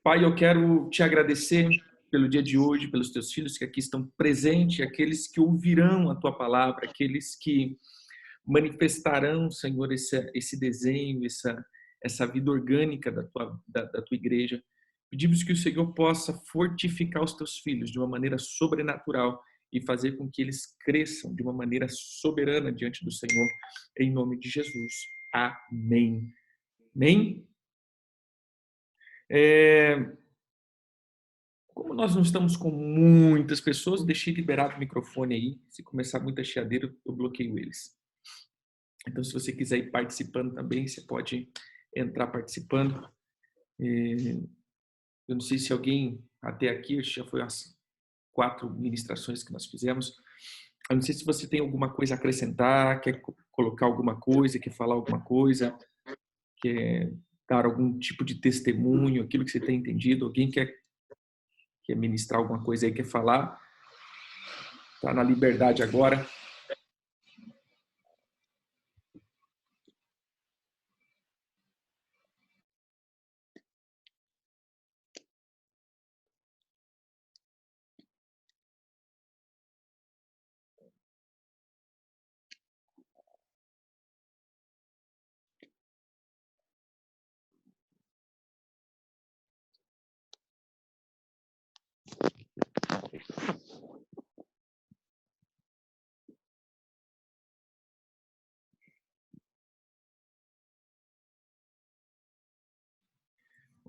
Pai, eu quero te agradecer pelo dia de hoje, pelos teus filhos que aqui estão presentes, aqueles que ouvirão a tua palavra, aqueles que manifestarão, Senhor, esse desenho, essa vida orgânica da tua igreja. Pedimos que o Senhor possa fortificar os teus filhos de uma maneira sobrenatural e fazer com que eles cresçam de uma maneira soberana diante do Senhor, em nome de Jesus. Amém. Amém? Como nós não estamos com muitas pessoas, deixei liberado o microfone aí. Se começar muita chiadeira, eu bloqueio eles. Então, se você quiser ir participando também, você pode entrar participando. Eu não sei se alguém, até aqui, já foi as 4 ministrações que nós fizemos. Eu não sei se você tem alguma coisa a acrescentar, quer colocar alguma coisa, quer falar alguma coisa, quer dar algum tipo de testemunho, aquilo que você tem entendido. Alguém quer ministrar alguma coisa aí, quer falar? Está na liberdade agora.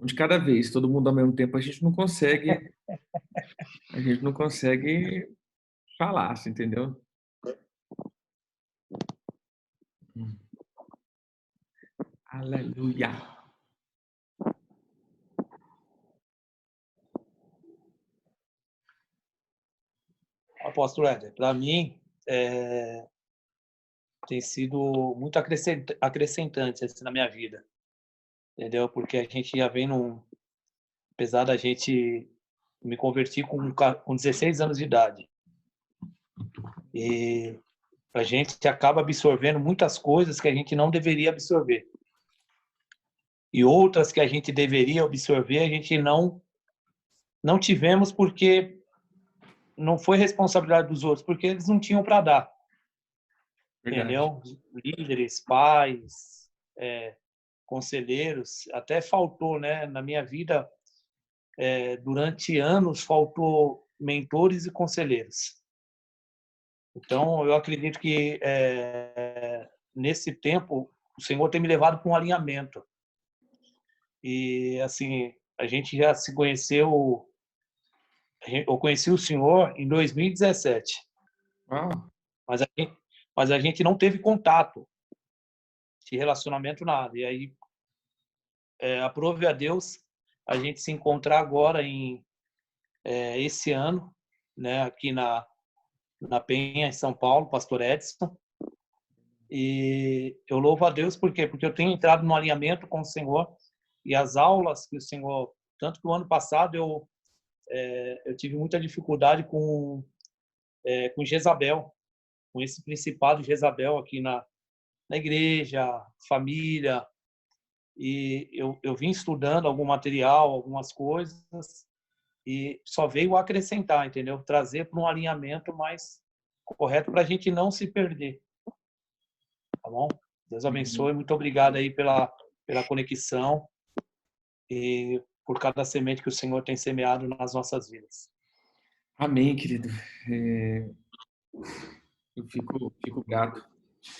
De cada vez, todo mundo ao mesmo tempo, a gente não consegue falar, você entendeu? Aleluia. Apóstolo Éder, para mim tem sido muito acrescentante assim, na minha vida, entendeu? Porque a gente já vem apesar da gente me convertir com 16 anos de idade, e a gente acaba absorvendo muitas coisas que a gente não deveria absorver, e outras que a gente deveria absorver a gente não tivemos porque não foi responsabilidade dos outros, porque eles não tinham para dar. Verdade. Entendeu? Líderes, pais, conselheiros, até faltou, né? Na minha vida, durante anos, faltou mentores e conselheiros. Então, eu acredito que nesse tempo, o Senhor tem me levado para um alinhamento. E, assim, a gente já se conheceu, eu conheci o Senhor em 2017. Uau. Mas a gente não teve contato de relacionamento, nada. E aí, aprove a Deus a gente se encontrar agora esse ano, né, aqui na Penha, em São Paulo, Pastor Edson. E eu louvo a Deus por quê? Porque eu tenho entrado no alinhamento com o Senhor, e as aulas que o Senhor, tanto que o ano passado eu tive muita dificuldade com Jezabel, com esse principado de Jezabel aqui na igreja, família. E eu vim estudando algum material, algumas coisas, e só veio acrescentar, entendeu? Trazer para um alinhamento mais correto para a gente não se perder. Tá bom? Deus abençoe. Muito obrigado aí pela conexão e por cada semente que o Senhor tem semeado nas nossas vidas. Amém, querido. Eu fico grato,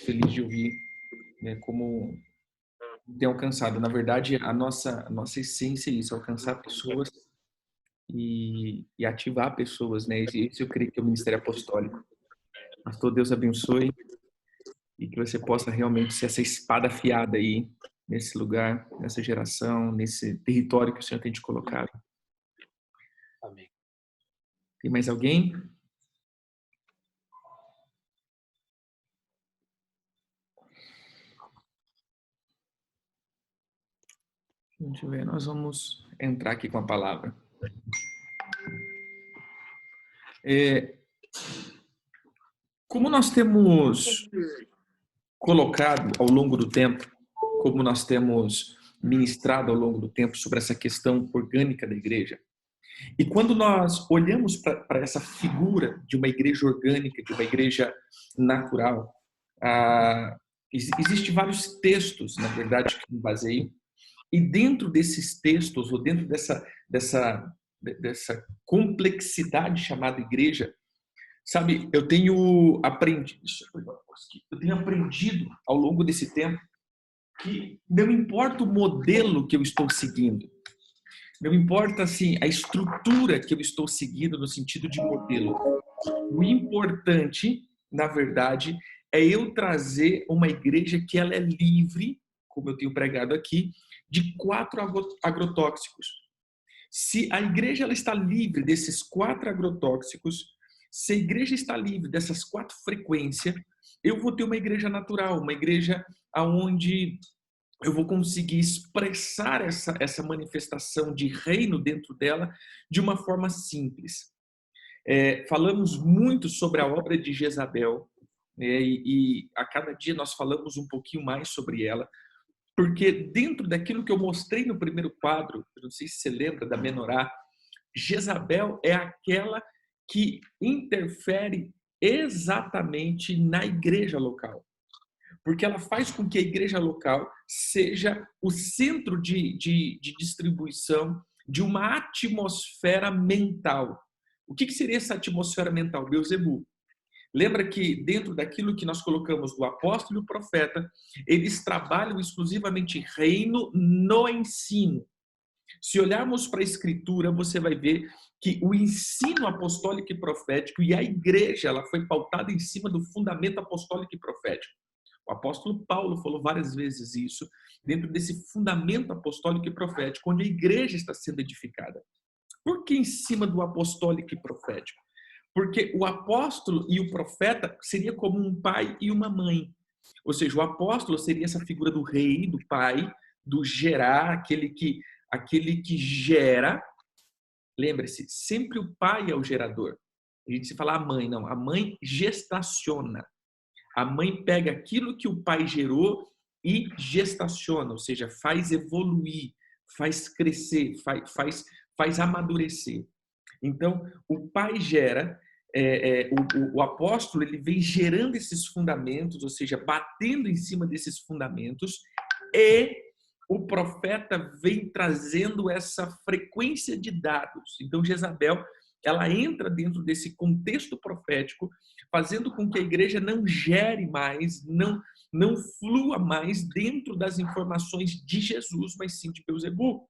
feliz de ouvir, né, como tem alcançado. Na verdade, a nossa essência é isso, alcançar pessoas e ativar pessoas, né? Esse eu creio que é o ministério apostólico. Pastor, Deus abençoe e que você possa realmente ser essa espada afiada aí nesse lugar, nessa geração, nesse território que o Senhor tem te colocado. Amém. Tem mais alguém? Deixa eu ver, nós vamos entrar aqui com a palavra. Como nós temos colocado ao longo do tempo, como nós temos ministrado ao longo do tempo sobre essa questão orgânica da igreja. E quando nós olhamos para essa figura de uma igreja orgânica, de uma igreja natural, existem vários textos, na verdade, que me baseiam. E dentro desses textos, ou dentro dessa complexidade chamada igreja, sabe, eu tenho aprendido ao longo desse tempo que não importa o modelo que eu estou seguindo, não importa assim a estrutura que eu estou seguindo no sentido de modelo. O importante, na verdade, é eu trazer uma igreja que ela é livre, como eu tenho pregado aqui, de 4 agrotóxicos. Se a igreja ela está livre desses 4 agrotóxicos, se a igreja está livre dessas 4 frequências, eu vou ter uma igreja natural, uma igreja onde eu vou conseguir expressar essa manifestação de reino dentro dela de uma forma simples. Falamos muito sobre a obra de Jezabel, né, e a cada dia nós falamos um pouquinho mais sobre ela, porque dentro daquilo que eu mostrei no primeiro quadro, eu não sei se você lembra da menorá, Jezabel é aquela que interfere exatamente na igreja local, porque ela faz com que a igreja local seja o centro de distribuição de uma atmosfera mental. O que seria essa atmosfera mental? Beelzebul. Lembra que dentro daquilo que nós colocamos do apóstolo e o profeta, eles trabalham exclusivamente reino no ensino. Se olharmos para a escritura, você vai ver que o ensino apostólico e profético e a igreja, ela foi pautada em cima do fundamento apostólico e profético. O apóstolo Paulo falou várias vezes isso, dentro desse fundamento apostólico e profético, onde a igreja está sendo edificada. Por que em cima do apostólico e profético? Porque o apóstolo e o profeta seria como um pai e uma mãe. Ou seja, o apóstolo seria essa figura do rei, do pai, do gerar, aquele que gera. Lembre-se, sempre o pai é o gerador. A gente se fala a mãe, não. A mãe gestaciona. A mãe pega aquilo que o pai gerou e gestaciona, ou seja, faz evoluir, faz crescer, faz amadurecer. Então, o pai gera, o apóstolo ele vem gerando esses fundamentos, ou seja, batendo em cima desses fundamentos, e o profeta vem trazendo essa frequência de dados. Então, Jezabel, ela entra dentro desse contexto profético, fazendo com que a igreja não gere mais, não flua mais dentro das informações de Jesus, mas sim de Beelzebul.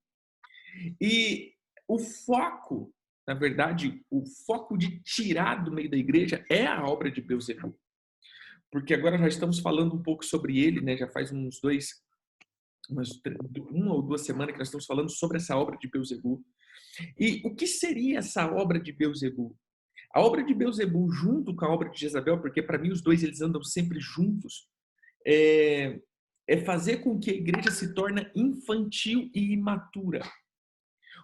E o foco, na verdade, o foco de tirar do meio da igreja é a obra de Beelzebul. Porque agora já estamos falando um pouco sobre ele, né? Já faz uma ou duas semanas que nós estamos falando sobre essa obra de Beelzebul. E o que seria essa obra de Beelzebul? A obra de Beelzebul junto com a obra de Jezabel, porque para mim os dois eles andam sempre juntos, é fazer com que a igreja se torne infantil e imatura.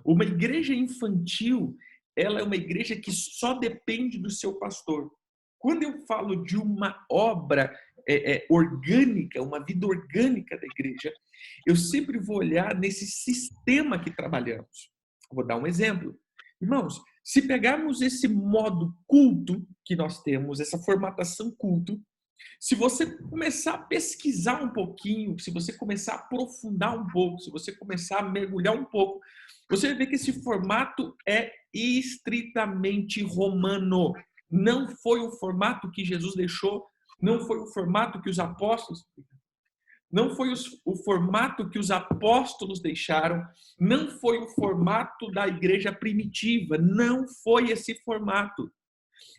Uma igreja infantil, ela é uma igreja que só depende do seu pastor. Quando eu falo de uma obra orgânica, uma vida orgânica da igreja, eu sempre vou olhar nesse sistema que trabalhamos. Vou dar um exemplo. Irmãos, se pegarmos esse modo culto que nós temos, essa formatação culto, se você começar a pesquisar um pouquinho, se você começar a aprofundar um pouco, se você começar a mergulhar um pouco, você vai ver que esse formato é estritamente romano. Não foi o formato que Jesus deixou, não foi o formato que os apóstolos, não foi o formato que os apóstolos deixaram, não foi o formato da igreja primitiva, não foi esse formato.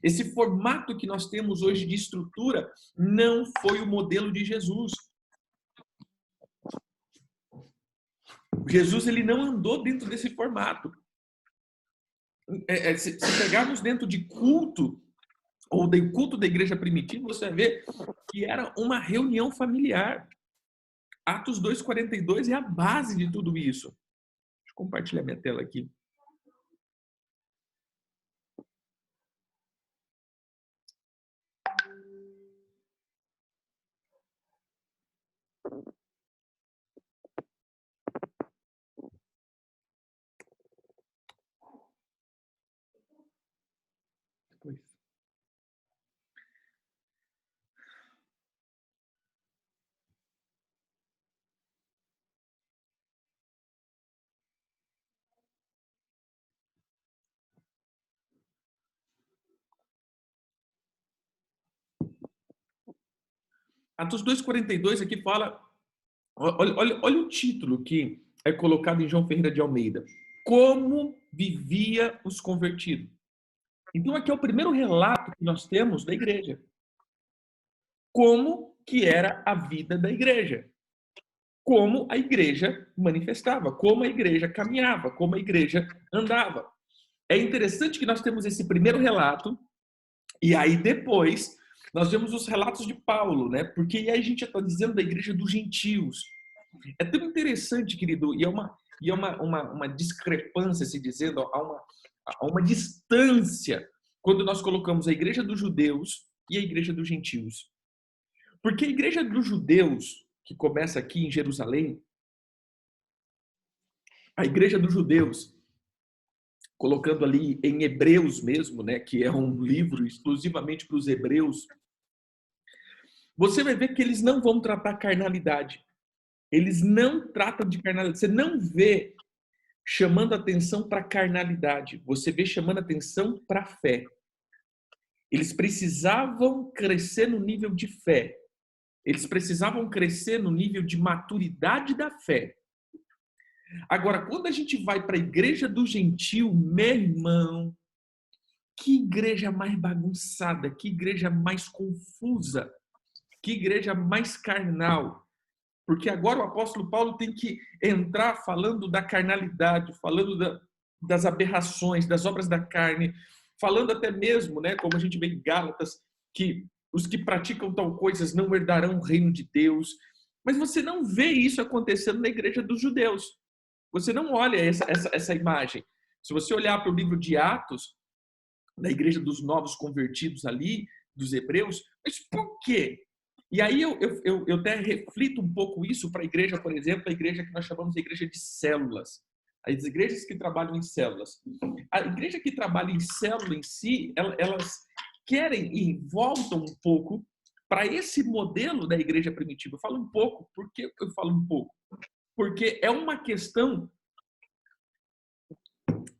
Esse formato que nós temos hoje de estrutura não foi o modelo de Jesus. Jesus ele não andou dentro desse formato. Se pegarmos dentro de culto, ou do culto da igreja primitiva, você vai ver que era uma reunião familiar. Atos 2:42 é a base de tudo isso. Deixa eu compartilhar minha tela aqui. Atos 2,42 aqui fala, olha o título que é colocado em João Ferreira de Almeida. Como vivia os convertidos. Então aqui é o primeiro relato que nós temos da igreja. Como que era a vida da igreja. Como a igreja manifestava, como a igreja caminhava, como a igreja andava. É interessante que nós temos esse primeiro relato, e aí depois nós vemos os relatos de Paulo, né? Porque aí a gente está dizendo da igreja dos gentios. É tão interessante, querido, e é uma discrepância, se dizendo, há uma distância quando nós colocamos a igreja dos judeus e a igreja dos gentios. Porque a igreja dos judeus, que começa aqui em Jerusalém, a igreja dos judeus, colocando ali em Hebreus mesmo, né, que é um livro exclusivamente para os hebreus, você vai ver que eles não vão tratar carnalidade. Eles não tratam de carnalidade. Você não vê chamando atenção para carnalidade. Você vê chamando atenção para a fé. Eles precisavam crescer no nível de fé. Eles precisavam crescer no nível de maturidade da fé. Agora, quando a gente vai para a igreja do gentio, meu irmão, que igreja mais bagunçada, que igreja mais confusa, que igreja mais carnal. Porque agora o apóstolo Paulo tem que entrar falando da carnalidade, falando das aberrações, das obras da carne, falando até mesmo, né, como a gente vê em Gálatas, que os que praticam tal coisas não herdarão o reino de Deus. Mas você não vê isso acontecendo na igreja dos judeus. Você não olha essa imagem. Se você olhar para o livro de Atos, da igreja dos novos convertidos ali, dos hebreus, mas por quê? E aí eu até reflito um pouco isso para a igreja, por exemplo, a igreja que nós chamamos de igreja de células. As igrejas que trabalham em células. A igreja que trabalha em célula em si, elas querem e voltam um pouco para esse modelo da igreja primitiva. Eu falo um pouco, por que eu falo um pouco? Porque é uma questão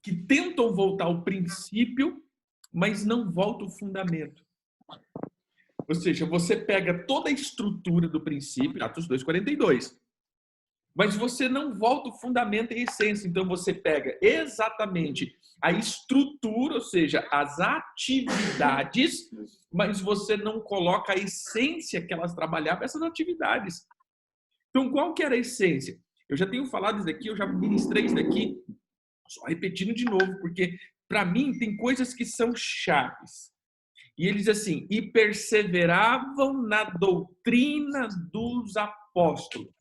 que tentam voltar ao princípio, mas não volta o fundamento. Ou seja, você pega toda a estrutura do princípio, Atos 2,42, mas você não volta o fundamento e a essência. Então você pega exatamente a estrutura, ou seja, as atividades, mas você não coloca a essência que elas trabalhavam, essas atividades. Então qual que era a essência? Eu já tenho falado isso daqui, eu já ministrei isso daqui, só repetindo de novo, porque para mim tem coisas que são chaves. E ele diz assim, e perseveravam na doutrina dos apóstolos.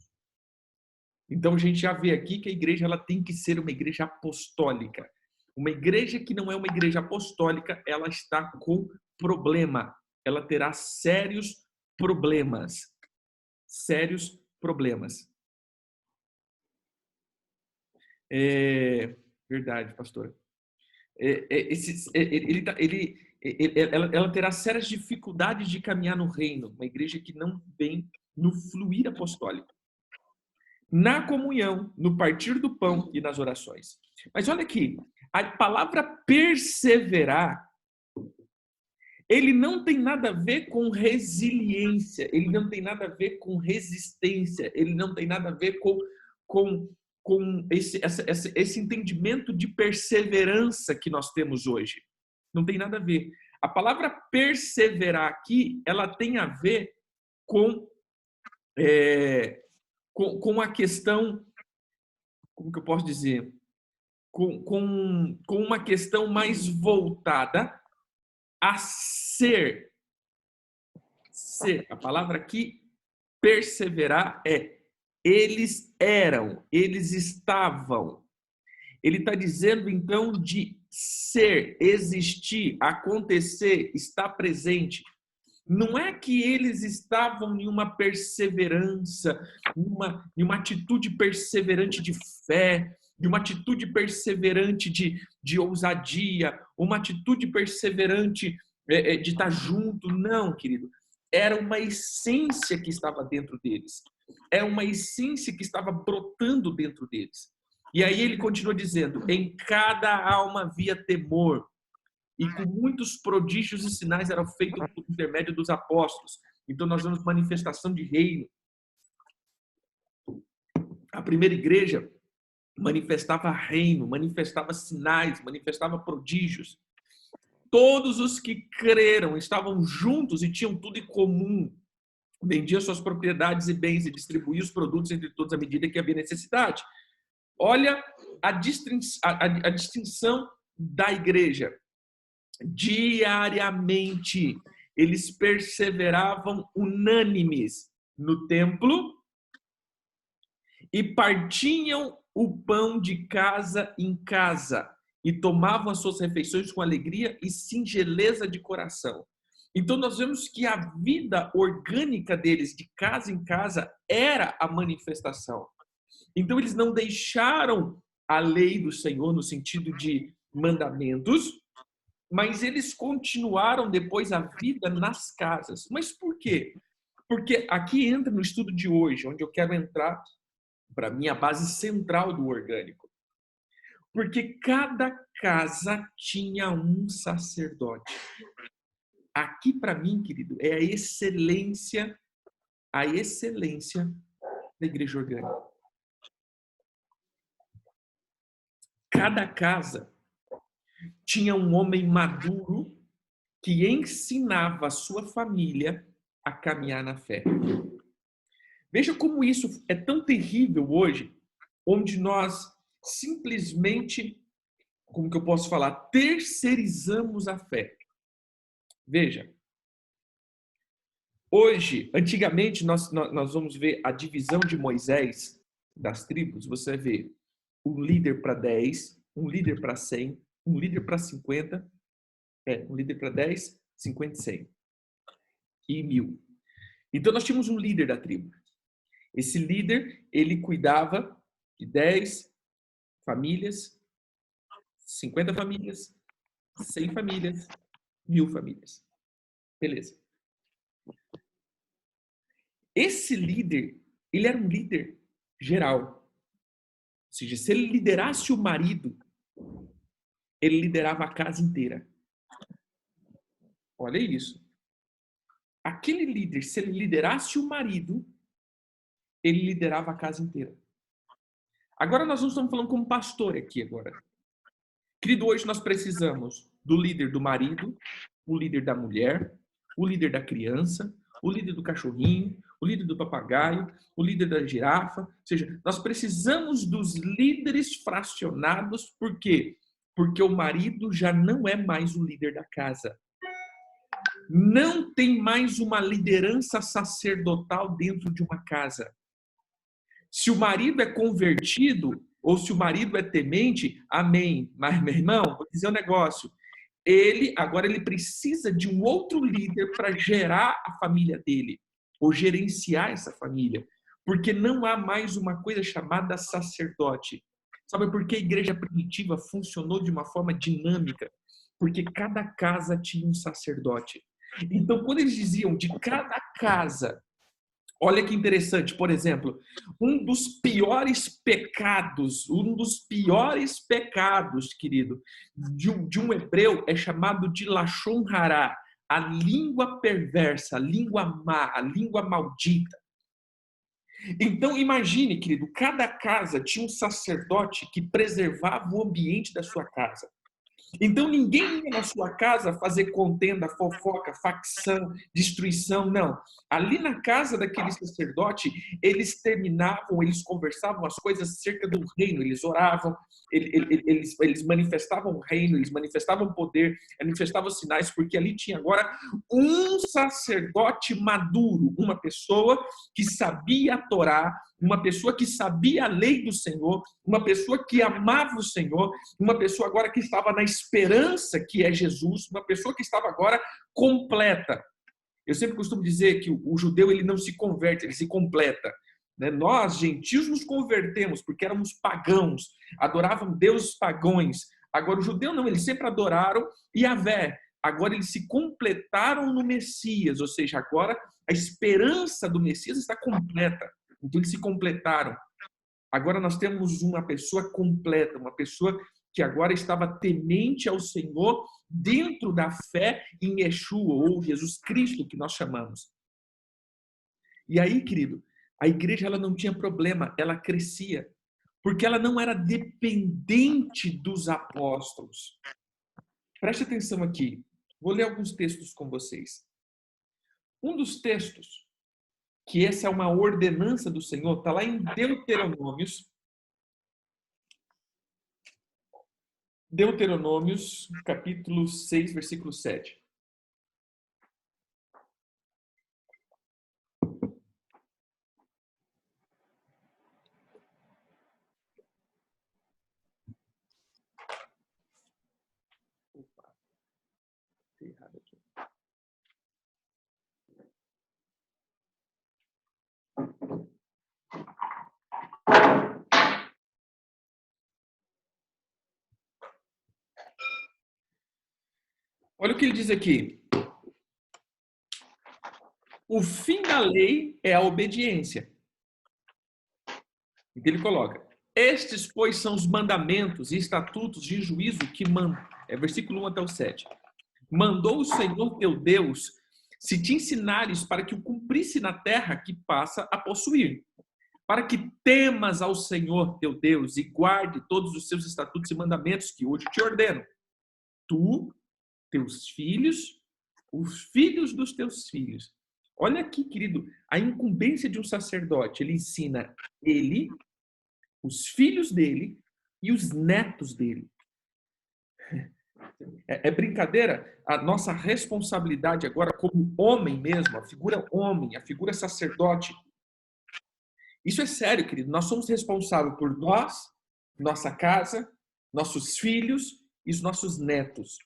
Então a gente já vê aqui que a igreja ela tem que ser uma igreja apostólica. Uma igreja que não é uma igreja apostólica, ela está com problema. Ela terá sérios problemas. Sérios problemas. Verdade, pastora. Ela terá sérias dificuldades de caminhar no reino. Uma igreja que não vem no fluir apostólico. Na comunhão, no partir do pão e nas orações. Mas olha aqui, a palavra perseverar, ele não tem nada a ver com resiliência, ele não tem nada a ver com resistência, ele não tem nada a ver com esse entendimento de perseverança que nós temos hoje. Não tem nada a ver. A palavra perseverar aqui, ela tem a ver com a questão, como que eu posso dizer? Com uma questão mais voltada a ser. Ser. A palavra aqui, perseverar, eles eram, eles estavam. Ele está dizendo, então, de ser, existir, acontecer, estar presente. Não é que eles estavam em uma perseverança, em uma atitude perseverante de fé, de uma atitude perseverante de ousadia, uma atitude perseverante de estar junto. Não, querido. Era uma essência que estava dentro deles. Era uma essência que estava brotando dentro deles. E aí ele continua dizendo, em cada alma havia temor, e com muitos prodígios e sinais eram feitos por intermédio dos apóstolos. Então nós vemos manifestação de reino. A primeira igreja manifestava reino, manifestava sinais, manifestava prodígios. Todos os que creram estavam juntos e tinham tudo em comum. Vendiam suas propriedades e bens e distribuíam os produtos entre todos à medida que havia necessidade. Olha a distinção da igreja. Diariamente, eles perseveravam unânimes no templo e partiam o pão de casa em casa e tomavam as suas refeições com alegria e singeleza de coração. Então nós vemos que a vida orgânica deles, de casa em casa, era a manifestação. Então eles não deixaram a lei do Senhor no sentido de mandamentos, mas eles continuaram depois a vida nas casas. Mas por quê? Porque aqui entra no estudo de hoje, onde eu quero entrar para mim a base central do orgânico. Porque cada casa tinha um sacerdote. Aqui para mim, querido, é a excelência da igreja orgânica. Cada casa tinha um homem maduro que ensinava a sua família a caminhar na fé. Veja como isso é tão terrível hoje, onde nós simplesmente, como que eu posso falar, terceirizamos a fé. Veja, hoje, antigamente, nós vamos ver a divisão de Moisés das tribos, você vai ver um líder para 10, um líder para 100, um líder para 50, um líder para 10, 50 e 100 e 1000. Então nós tínhamos um líder da tribo. Esse líder, ele cuidava de 10 famílias, 50 famílias, 100 famílias, 1000 famílias. Beleza. Esse líder, ele era um líder geral. Ou seja, se ele liderasse o marido, ele liderava a casa inteira. Olha isso. Aquele líder, se ele liderasse o marido, ele liderava a casa inteira. Agora nós não estamos falando como pastor aqui agora. Querido, hoje nós precisamos do líder do marido, o líder da mulher, o líder da criança, o líder do cachorrinho, o líder do papagaio, o líder da girafa. Ou seja, nós precisamos dos líderes fracionados. Por quê? Porque o marido já não é mais o líder da casa. Não tem mais uma liderança sacerdotal dentro de uma casa. Se o marido é convertido ou se o marido é temente, amém. Mas, meu irmão, vou dizer um negócio. Agora ele precisa de um outro líder para gerar a família dele, ou gerenciar essa família. Porque não há mais uma coisa chamada sacerdote. Sabe por que a igreja primitiva funcionou de uma forma dinâmica? Porque cada casa tinha um sacerdote. Então, quando eles diziam de cada casa, olha que interessante, por exemplo, um dos piores pecados, querido, de um hebreu é chamado de Lashon Hará, a língua perversa, a língua má, a língua maldita. Então, imagine, querido, cada casa tinha um sacerdote que preservava o ambiente da sua casa. Então, ninguém ia na sua casa fazer contenda, fofoca, facção, destruição, não. Ali na casa daquele sacerdote, eles conversavam as coisas acerca do reino, eles oravam, eles manifestavam o reino, eles manifestavam o poder, manifestavam os sinais, porque ali tinha agora um sacerdote maduro, uma pessoa que sabia a Torá, uma pessoa que sabia a lei do Senhor, uma pessoa que amava o Senhor, uma pessoa agora que estava na esperança que é Jesus, uma pessoa que estava agora completa. Eu sempre costumo dizer que o judeu ele não se converte, ele se completa. Nós, gentios, nos convertemos porque éramos pagãos, adoravam deuses pagãos. Agora, o judeu não, eles sempre adoraram Yahvé. Agora, eles se completaram no Messias, ou seja, agora a esperança do Messias está completa. Então, eles se completaram. Agora nós temos uma pessoa completa, uma pessoa que agora estava temente ao Senhor dentro da fé em Yeshua, ou Jesus Cristo, que nós chamamos. E aí, querido, a igreja ela não tinha problema, ela crescia, porque ela não era dependente dos apóstolos. Preste atenção aqui. Vou ler alguns textos com vocês. Um dos textos, que essa é uma ordenança do Senhor, está lá em Deuteronômios, capítulo 6, versículo 7. Opa, tem errado aqui. Olha o que ele diz aqui. O fim da lei é a obediência. E ele coloca: estes, pois, são os mandamentos e estatutos de juízo que versículo 1 até o 7. Mandou o Senhor teu Deus se te ensinares para que o cumprisse na terra que passa a possuir, para que temas ao Senhor teu Deus e guarde todos os seus estatutos e mandamentos que hoje te ordeno. Tu, teus filhos, os filhos dos teus filhos. Olha aqui, querido, a incumbência de um sacerdote. Ele ensina ele, os filhos dele e os netos dele. É brincadeira? A nossa responsabilidade agora como homem mesmo, a figura homem, a figura sacerdote. Isso é sério, querido. Nós somos responsáveis por nós, nossa casa, nossos filhos e os nossos netos.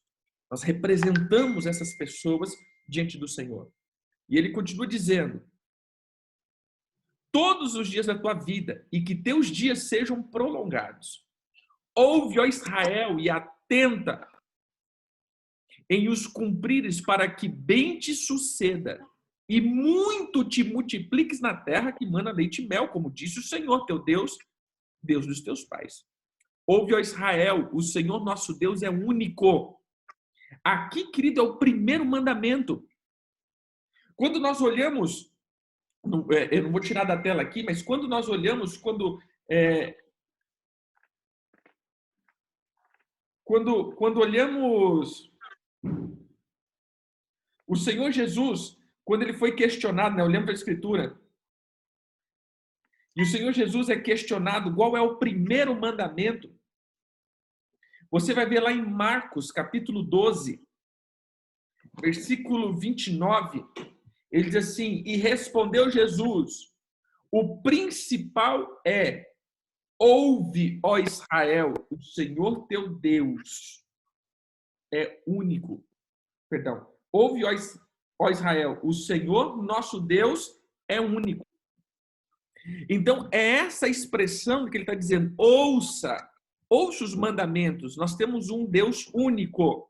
Nós representamos essas pessoas diante do Senhor. E ele continua dizendo: todos os dias da tua vida e que teus dias sejam prolongados. Ouve, ó Israel, e atenta em os cumprires, para que bem te suceda e muito te multipliques na terra que mana leite e mel, como disse o Senhor teu Deus, Deus dos teus pais. Ouve, ó Israel, o Senhor nosso Deus é único. Aqui, querido, é o primeiro mandamento. Quando nós olhamos, eu não vou tirar da tela aqui, mas quando nós olhamos, quando olhamos o Senhor Jesus, quando ele foi questionado, né, olhando para a Escritura, e o Senhor Jesus é questionado qual é o primeiro mandamento, você vai ver lá em Marcos, capítulo 12, versículo 29, ele diz assim: e respondeu Jesus, o principal é: ouve, ó Israel, o Senhor teu Deus é único. Perdão. Ouve, ó Israel, o Senhor nosso Deus é único. Então, é essa expressão que ele está dizendo: ouça os mandamentos. Nós temos um Deus único.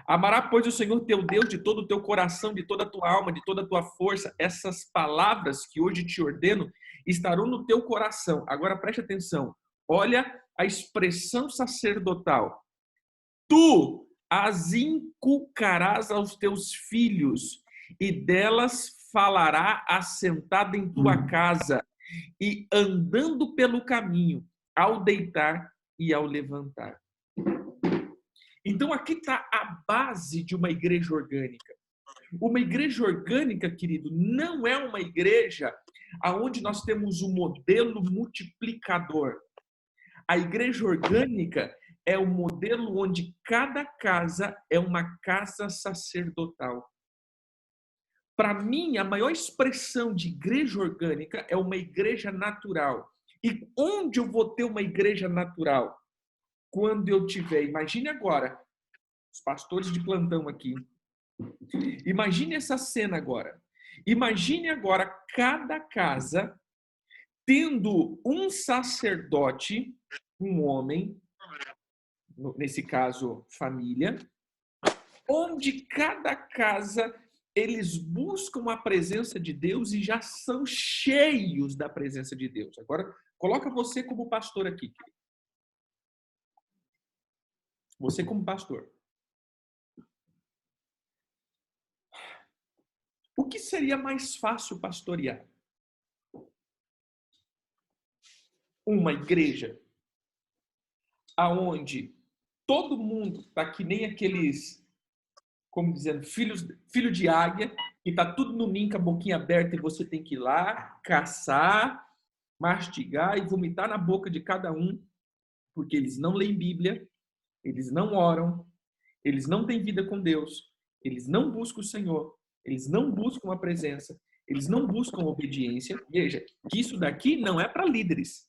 Amará, pois, o Senhor teu Deus de todo o teu coração, de toda a tua alma, de toda a tua força. Essas palavras que hoje te ordeno estarão no teu coração. Agora preste atenção. Olha a expressão sacerdotal. Tu as inculcarás aos teus filhos, e delas falará assentada em tua casa, e andando pelo caminho, ao deitar e ao levantar. Então aqui está a base de uma igreja orgânica. Uma igreja orgânica, querido, não é uma igreja onde nós temos um modelo multiplicador. A igreja orgânica é um modelo onde cada casa é uma casa sacerdotal. Para mim, a maior expressão de igreja orgânica é uma igreja natural. E onde eu vou ter uma igreja natural? Quando eu tiver, imagine agora, os pastores de plantão aqui, imagine essa cena agora. Imagine agora cada casa tendo um sacerdote, um homem, nesse caso, família, onde cada casa eles buscam a presença de Deus e já são cheios da presença de Deus. Agora, coloca você como pastor aqui. Você como pastor. o que seria mais fácil pastorear? Uma igreja aonde todo mundo está que nem aqueles, como dizendo, filho de águia, que está tudo no ninho com a boquinha aberta e você tem que ir lá, caçar, mastigar e vomitar na boca de cada um, porque eles não leem Bíblia, eles não oram, eles não têm vida com Deus, eles não buscam o Senhor, eles não buscam a presença, eles não buscam obediência. Veja, que isso daqui não é para líderes.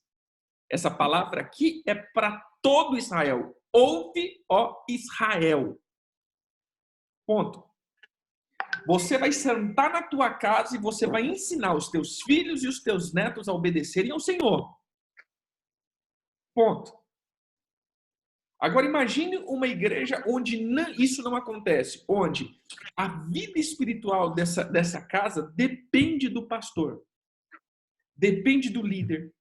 Essa palavra aqui é para todo Israel. Ouve, ó Israel. Ponto. Você vai sentar na tua casa e você vai ensinar os teus filhos e os teus netos a obedecerem ao Senhor. Ponto. Agora imagine uma igreja onde isso não acontece, onde a vida espiritual dessa casa depende do pastor, depende do líder,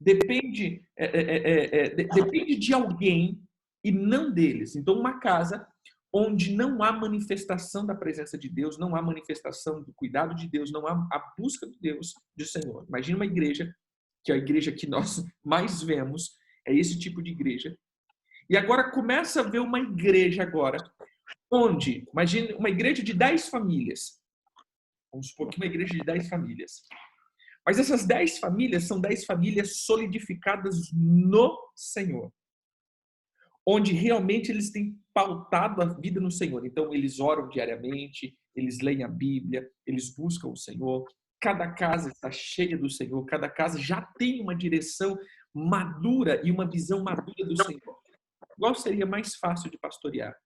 depende de alguém e não deles. Então uma casa onde não há manifestação da presença de Deus, não há manifestação do cuidado de Deus, não há a busca de Deus, do Senhor. Imagina uma igreja, que é a igreja que nós mais vemos, é esse tipo de igreja. E agora começa a ver uma igreja agora, onde, imagine uma igreja de 10 famílias. Vamos supor que uma igreja de 10 famílias. Mas essas 10 famílias são 10 famílias solidificadas no Senhor. Onde realmente eles têm pautado a vida no Senhor. Então, eles oram diariamente, eles leem a Bíblia, eles buscam o Senhor. Cada casa está cheia do Senhor, cada casa já tem uma direção madura e uma visão madura do Senhor. Qual seria mais fácil de pastorear?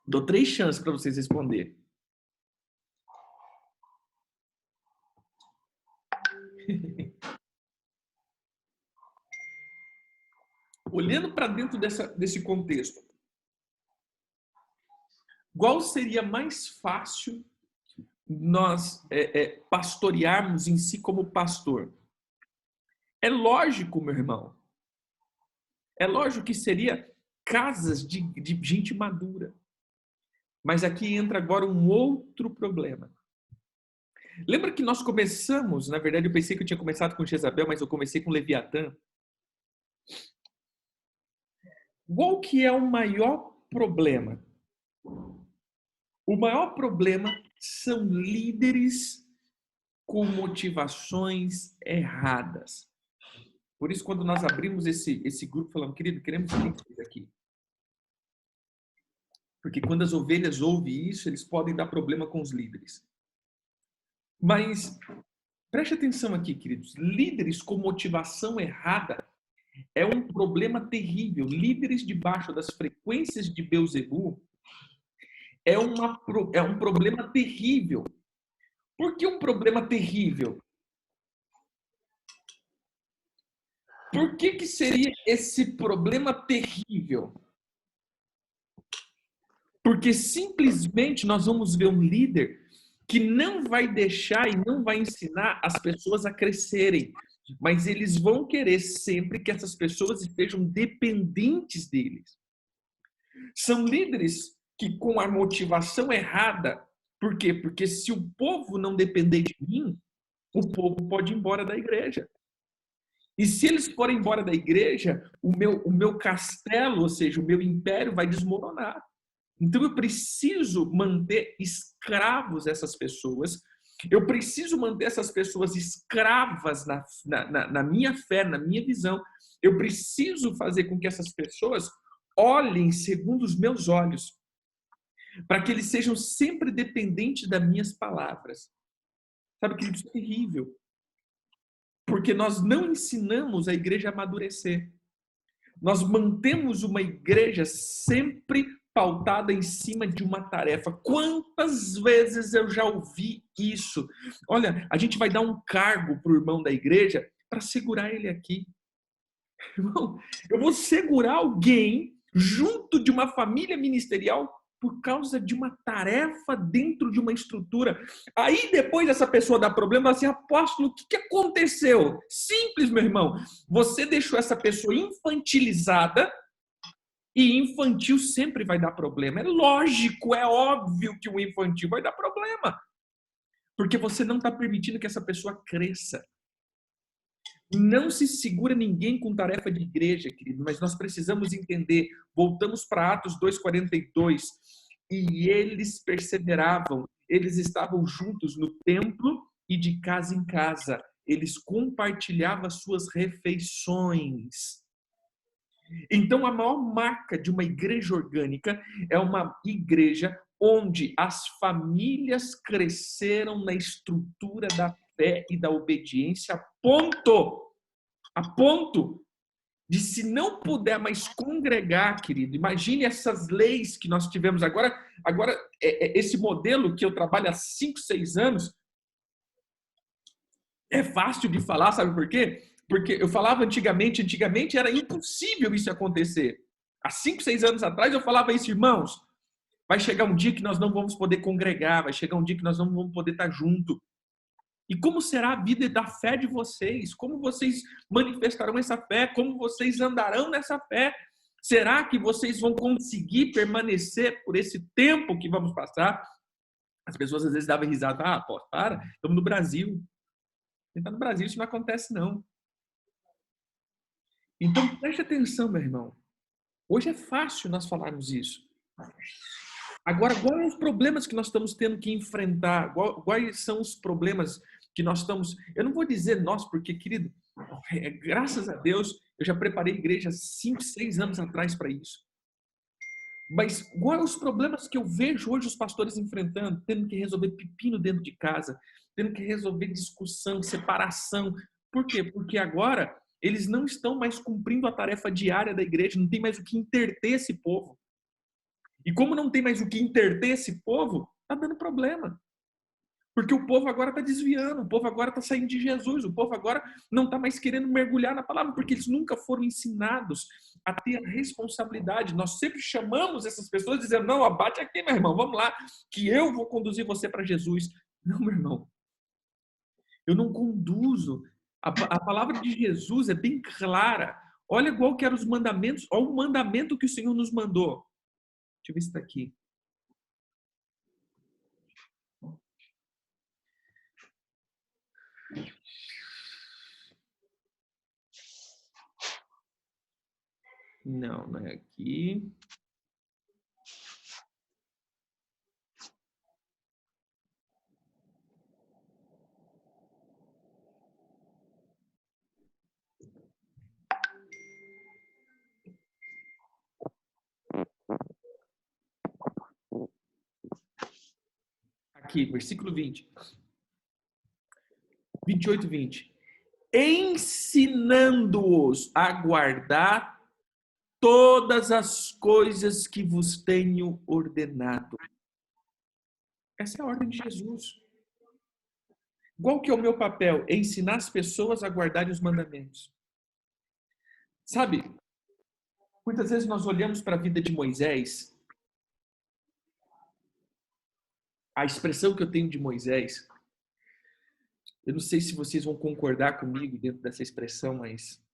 Dou 3 chances para vocês responder. Olhando para dentro desse contexto, qual seria mais fácil nós pastorearmos em si como pastor? É lógico, meu irmão. É lógico que seria casas de gente madura. Mas aqui entra agora um outro problema. Lembra que nós começamos, na verdade eu pensei que eu tinha começado com Jezabel, mas eu comecei com Leviatã. Qual que é o maior problema? O maior problema são líderes com motivações erradas. Por isso, quando nós abrimos esse grupo, falamos, querido, queremos líderes aqui. Porque quando as ovelhas ouvem isso, eles podem dar problema com os líderes. Mas, preste atenção aqui, queridos. Líderes com motivação errada é um problema terrível. Líderes debaixo das frequências de Beelzebul é um problema terrível. Por que um problema terrível? Por que seria esse problema terrível? Porque simplesmente nós vamos ver um líder que não vai deixar e não vai ensinar as pessoas a crescerem, mas eles vão querer sempre que essas pessoas estejam dependentes deles. São líderes que com a motivação errada, por quê? Porque se o povo não depender de mim, o povo pode ir embora da igreja. E se eles forem embora da igreja, o meu castelo, ou seja, o meu império vai desmoronar. Então eu preciso manter escravos essas pessoas, eu preciso manter essas pessoas escravas na minha fé, na minha visão. Eu preciso fazer com que essas pessoas olhem segundo os meus olhos, para que eles sejam sempre dependentes das minhas palavras. Sabe, querido, isso é terrível. Porque nós não ensinamos a igreja a amadurecer. Nós mantemos uma igreja sempre pautada em cima de uma tarefa. Quantas vezes eu já ouvi isso? Olha, a gente vai dar um cargo para o irmão da igreja para segurar ele aqui. Irmão, eu vou segurar alguém junto de uma família ministerial por causa de uma tarefa dentro de uma estrutura. Aí depois essa pessoa dá problema, fala assim, apóstolo, o que aconteceu? Simples, meu irmão. Você deixou essa pessoa infantilizada E infantil sempre vai dar problema. É lógico, é óbvio que o infantil vai dar problema. Porque você não está permitindo que essa pessoa cresça. Não se segura ninguém com tarefa de igreja, querido, mas nós precisamos entender. Voltamos para Atos 2:42. E eles perseveravam, eles estavam juntos no templo e de casa em casa. Eles compartilhavam as suas refeições. Então, a maior marca de uma igreja orgânica é uma igreja onde as famílias cresceram na estrutura da fé e da obediência a ponto de, se não puder mais congregar, querido, imagine essas leis que nós tivemos agora, esse modelo que eu trabalho há 5, 6 anos, é fácil de falar, sabe por quê? Porque eu falava antigamente era impossível isso acontecer. Há 5, 6 anos atrás eu falava isso, irmãos, vai chegar um dia que nós não vamos poder congregar, vai chegar um dia que nós não vamos poder estar junto. E como será a vida da fé de vocês? Como vocês manifestarão essa fé? Como vocês andarão nessa fé? Será que vocês vão conseguir permanecer por esse tempo que vamos passar? As pessoas às vezes davam risada. Ah, pô, para, estamos no Brasil. Quem está no Brasil, isso não acontece, não. Então, preste atenção, meu irmão. Hoje é fácil nós falarmos isso. Agora, quais são os problemas que nós estamos tendo que enfrentar? Quais são os problemas que nós estamos... Eu não vou dizer nós, porque, querido, graças a Deus, eu já preparei igreja 5, 6 anos atrás para isso. Mas quais os problemas que eu vejo hoje os pastores enfrentando? Tendo que resolver pepino dentro de casa, tendo que resolver discussão, separação. Por quê? Porque agora eles não estão mais cumprindo a tarefa diária da igreja, não tem mais o que interter esse povo. E como não tem mais o que interter esse povo, está dando problema. Porque o povo agora está desviando, o povo agora está saindo de Jesus, o povo agora não está mais querendo mergulhar na palavra, porque eles nunca foram ensinados a ter a responsabilidade. Nós sempre chamamos essas pessoas dizendo, não, abate aqui, meu irmão, vamos lá, que eu vou conduzir você para Jesus. Não, meu irmão, eu não conduzo. A palavra de Jesus é bem clara. Olha qual que eram os mandamentos, olha o mandamento que o Senhor nos mandou. Deixa eu ver se está aqui. Não, não é aqui. Aqui, versículo 20. 28, 20. Ensinando-os a guardar todas as coisas que vos tenho ordenado. Essa é a ordem de Jesus. Qual que é o meu papel? É ensinar as pessoas a guardarem os mandamentos. Sabe, muitas vezes nós olhamos para a vida de Moisés, a expressão que eu tenho de Moisés, eu não sei se vocês vão concordar comigo dentro dessa expressão, mas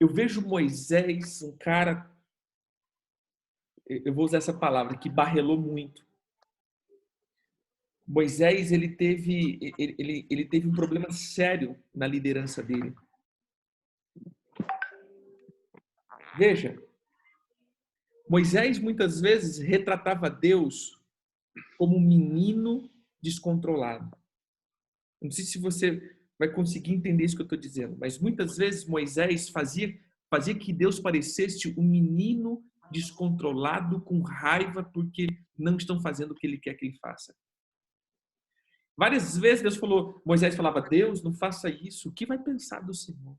eu vejo Moisés, um cara, eu vou usar essa palavra, que barrelou muito. Moisés, ele teve um problema sério na liderança dele. Veja, Moisés muitas vezes retratava Deus como um menino descontrolado. Não sei se você vai conseguir entender isso que eu estou dizendo, mas muitas vezes Moisés fazia que Deus parecesse um menino descontrolado, com raiva, porque não estão fazendo o que ele quer que ele faça. Várias vezes Moisés falava, Deus, não faça isso. O que vai pensar do Senhor?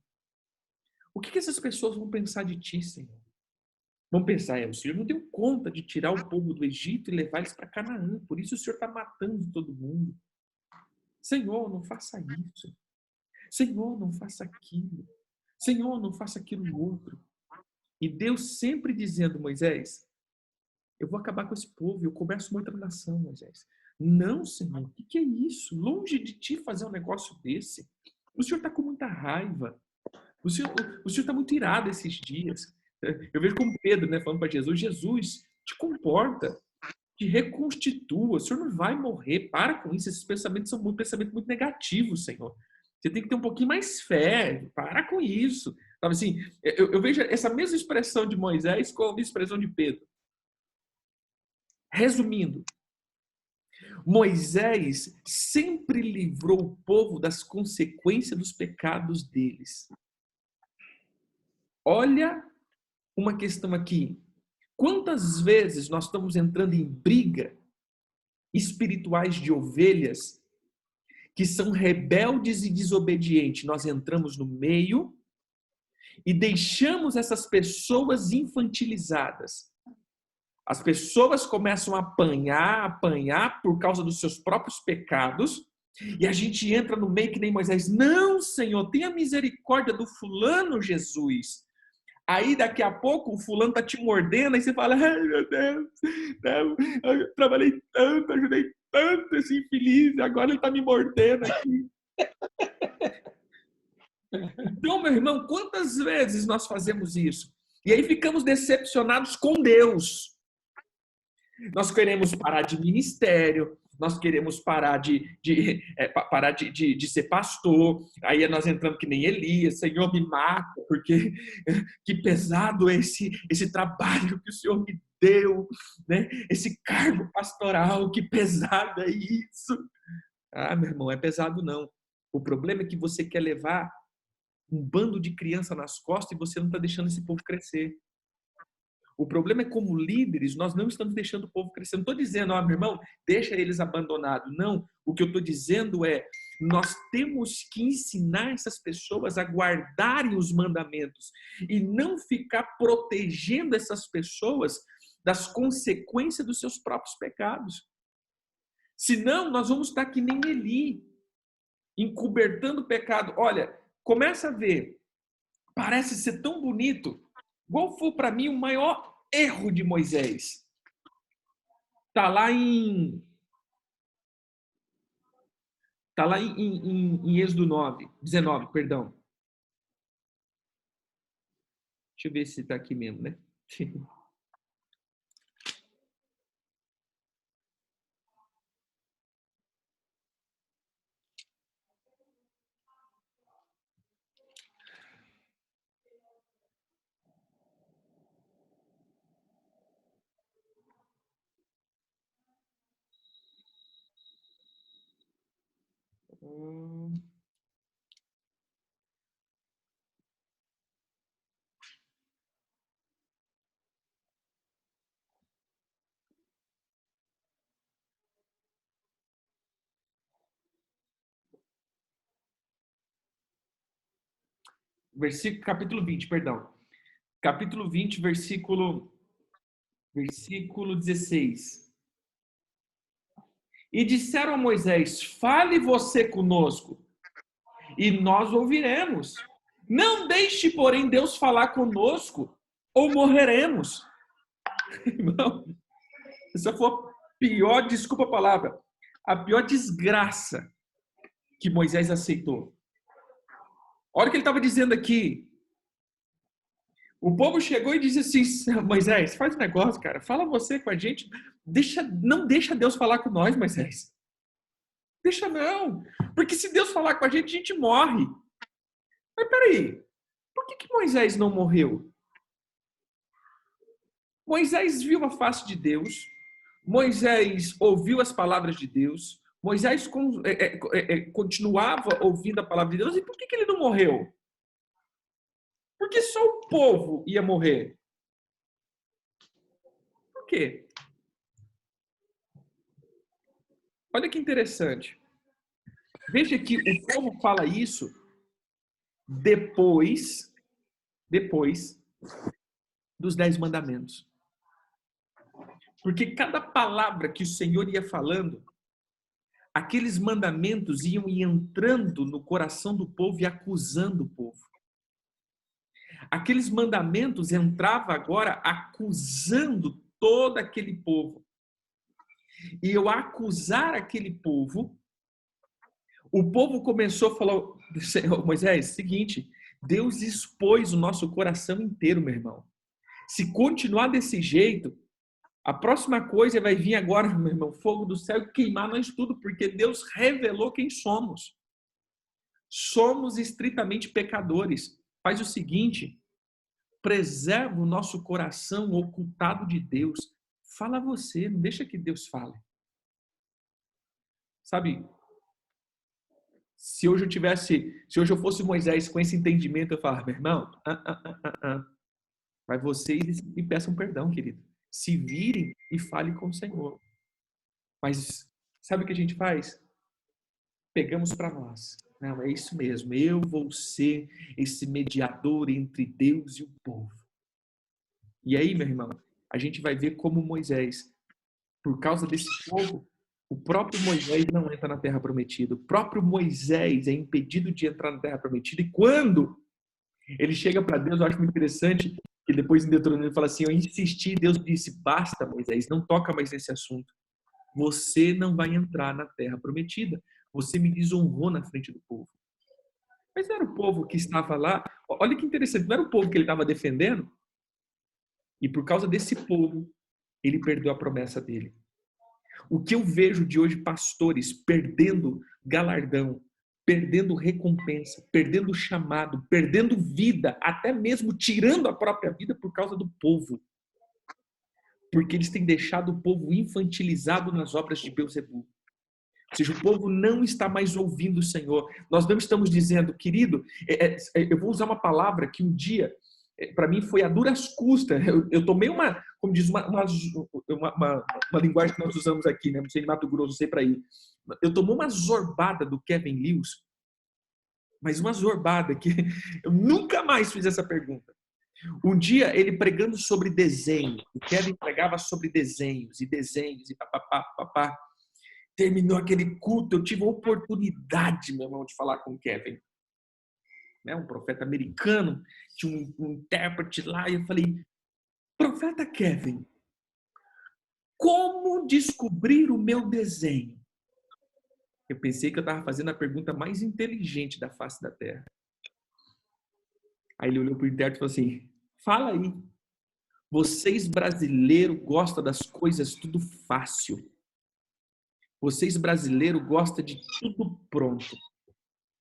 O que essas pessoas vão pensar de ti, Senhor? Vão pensar, o Senhor não deu conta de tirar o povo do Egito e levar eles para Canaã. Por isso o Senhor está matando todo mundo. Senhor, não faça isso. Senhor, não faça aquilo. Senhor, não faça aquilo outro. E Deus sempre dizendo, Moisés, eu vou acabar com esse povo, eu começo uma outra nação, Moisés. Não, Senhor, o que é isso? Longe de ti fazer um negócio desse. O Senhor está com muita raiva. O Senhor está muito irado esses dias. Eu vejo como Pedro, né, falando para Jesus, Jesus, te comporta, te reconstitua, o Senhor não vai morrer, para com isso, esses pensamentos são pensamentos muito negativos, Senhor. Você tem que ter um pouquinho mais fé, para com isso. Sabe assim, eu vejo essa mesma expressão de Moisés como a expressão de Pedro. Resumindo, Moisés sempre livrou o povo das consequências dos pecados deles. Olha uma questão aqui. Quantas vezes nós estamos entrando em briga espirituais de ovelhas que são rebeldes e desobedientes? Nós entramos no meio e deixamos essas pessoas infantilizadas. As pessoas começam a apanhar por causa dos seus próprios pecados, e a gente entra no meio que nem Moisés. Não, Senhor, tenha misericórdia do fulano, Jesus. Aí daqui a pouco o fulano tá te mordendo, aí você fala, ai meu Deus, não, eu trabalhei tanto, ajudei tanto esse infeliz, agora ele tá me mordendo aqui. Então, meu irmão, quantas vezes nós fazemos isso? E aí ficamos decepcionados com Deus. Nós queremos parar de ministério, nós queremos parar de ser pastor, aí nós entramos que nem Elias, Senhor me mata, porque que pesado é esse trabalho que o Senhor me deu, né? Esse cargo pastoral, que pesado é isso. Ah, meu irmão, é pesado não. O problema é que você quer levar um bando de criança nas costas e você não está deixando esse povo crescer. O problema é como líderes, nós não estamos deixando o povo crescer. Não estou dizendo, meu irmão, deixa eles abandonados. Não, o que eu estou dizendo é, nós temos que ensinar essas pessoas a guardarem os mandamentos e não ficar protegendo essas pessoas das consequências dos seus próprios pecados. Senão, nós vamos estar que nem Eli, encobertando o pecado. Olha, começa a ver, parece ser tão bonito. Qual foi para mim o maior erro de Moisés? Está lá em Êxodo 19, perdão. Deixa eu ver se está aqui mesmo, né? Capítulo 20, perdão. Capítulo 20, versículo 16. E disseram a Moisés, fale você conosco, e nós ouviremos. Não deixe, porém, Deus falar conosco, ou morreremos. Irmão, essa foi a pior, desculpa a palavra, a pior desgraça que Moisés aceitou. Olha o que ele estava dizendo aqui. O povo chegou e disse assim, Moisés, faz um negócio, cara, fala você com a gente, não deixa Deus falar com nós, Moisés. Deixa não, porque se Deus falar com a gente morre. Mas peraí, por que Moisés não morreu? Moisés viu a face de Deus, Moisés ouviu as palavras de Deus, Moisés continuava ouvindo a palavra de Deus, e por que ele não morreu? Porque só o povo ia morrer. Por quê? Olha que interessante. Veja que o povo fala isso depois dos 10 mandamentos. Porque cada palavra que o Senhor ia falando, aqueles mandamentos iam entrando no coração do povo e acusando o povo. Aqueles mandamentos entravam agora acusando todo aquele povo. E eu acusar aquele povo, o povo começou a falar, Moisés, seguinte, Deus expôs o nosso coração inteiro, meu irmão. Se continuar desse jeito, a próxima coisa vai vir agora, meu irmão, fogo do céu queimar nós tudo, porque Deus revelou quem somos. Somos estritamente pecadores. Faz o seguinte, preserva o nosso coração ocultado de Deus. Fala você, não deixa que Deus fale. Sabe, se hoje eu fosse Moisés com esse entendimento, eu falava, meu irmão, mas vocês me peçam perdão, querido. Se virem e falem com o Senhor. Mas sabe o que a gente faz? Pegamos para nós. Não, é isso mesmo. Eu vou ser esse mediador entre Deus e o povo. E aí, meu irmão, a gente vai ver como Moisés, por causa desse povo, o próprio Moisés não entra na Terra Prometida. O próprio Moisés é impedido de entrar na Terra Prometida. E quando ele chega para Deus, eu acho muito interessante que depois em Deuteronômio ele fala assim, eu insisti, Deus disse, basta, Moisés, não toca mais nesse assunto. Você não vai entrar na Terra Prometida. Você me desonrou na frente do povo. Mas não era o povo que estava lá. Olha que interessante, não era o povo que ele estava defendendo? E por causa desse povo, ele perdeu a promessa dele. O que eu vejo de hoje, pastores perdendo galardão, perdendo recompensa, perdendo chamado, perdendo vida, até mesmo tirando a própria vida por causa do povo. Porque eles têm deixado o povo infantilizado nas obras de Beelzebul. Ou seja, o povo não está mais ouvindo o Senhor. Nós não estamos dizendo, querido, eu vou usar uma palavra que um dia, para mim, foi a duras custas. Eu tomei como diz, uma linguagem que nós usamos aqui, né? Não sei, em Mato Grosso, não sei para aí. Eu tomei uma zorbada do Kevin Lewis, mas uma zorbada que eu nunca mais fiz essa pergunta. Um dia, ele pregando sobre desenho, o Kevin pregava sobre desenhos, e papapá, papapá. Terminou aquele culto, eu tive a oportunidade, meu irmão, de falar com o Kevin. Né? Um profeta americano, tinha um intérprete lá, e eu falei, profeta Kevin, como descobrir o meu desenho? Eu pensei que eu estava fazendo a pergunta mais inteligente da face da terra. Aí ele olhou para o intérprete e falou assim, fala aí, vocês brasileiros gostam das coisas tudo fácil. Vocês brasileiros gostam de tudo pronto.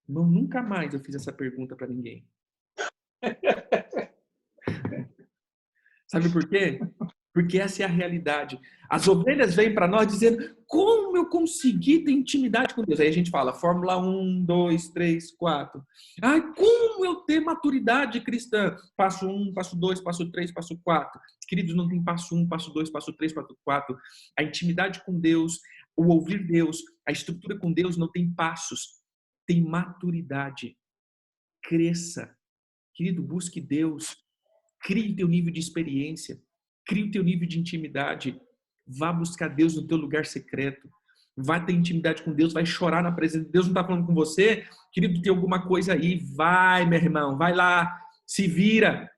Não, nunca mais eu fiz essa pergunta para ninguém. Sabe por quê? Porque essa é a realidade. As ovelhas vêm para nós dizendo, como eu consegui ter intimidade com Deus? Aí a gente fala, Fórmula 1, 2, 3, 4. Ai, como eu ter maturidade cristã? Passo 1, passo 2, passo 3, passo 4. Queridos, não tem passo 1, passo 2, passo 3, passo 4. A intimidade com Deus, o ouvir Deus, a estrutura com Deus não tem passos. Tem maturidade. Cresça. Querido, busque Deus. Crie o teu nível de experiência. Crie o teu nível de intimidade. Vá buscar Deus no teu lugar secreto. Vá ter intimidade com Deus. Vai chorar na presença de Deus. Não está falando com você? Querido, tem alguma coisa aí. Vai, meu irmão. Vai lá. Se vira.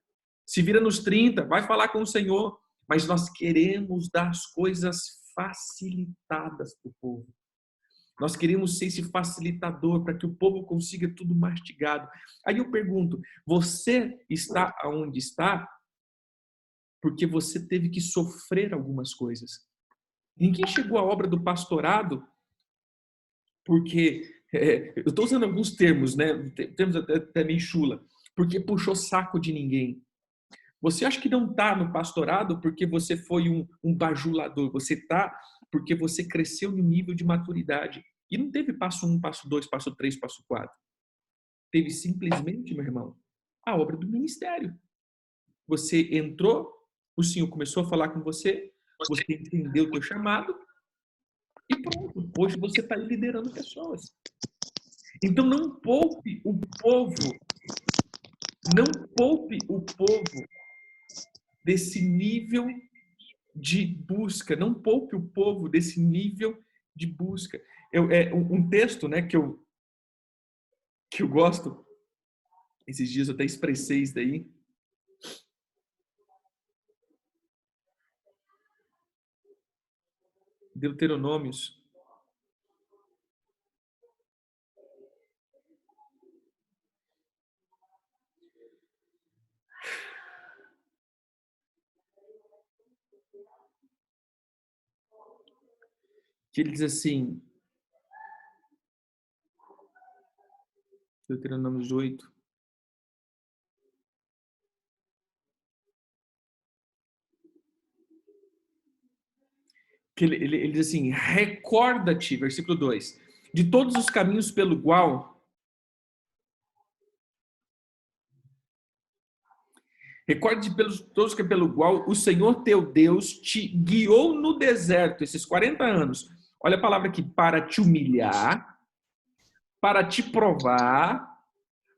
Se vira nos 30. Vai falar com o Senhor. Mas nós queremos dar as coisas facilitadas para o povo. Nós queremos ser esse facilitador para que o povo consiga tudo mastigado. Aí eu pergunto, você está onde está porque você teve que sofrer algumas coisas. Ninguém chegou à obra do pastorado porque, eu estou usando alguns termos, né? Termos até meio chula, porque puxou saco de ninguém. Você acha que não está no pastorado porque você foi um bajulador. Você está porque você cresceu no nível de maturidade. E não teve passo 1, passo 2, passo 3, passo 4. Teve simplesmente, meu irmão, a obra do ministério. Você entrou, o Senhor começou a falar com você, você entendeu o teu chamado e pronto. Hoje você está liderando pessoas. Então não poupe o povo, não poupe o povo desse nível de busca, não poupe o povo desse nível de busca. Um texto, né, que eu gosto, esses dias eu até expressei isso daí. Deuteronômios. Que ele diz assim, Deuteronômio 8, que ele diz assim, recorda-te, versículo 2, de todos os caminhos pelo qual, recorde-te pelos todos que pelo qual o Senhor teu Deus te guiou no deserto, esses 40 anos. Olha a palavra aqui, para te humilhar, para te provar,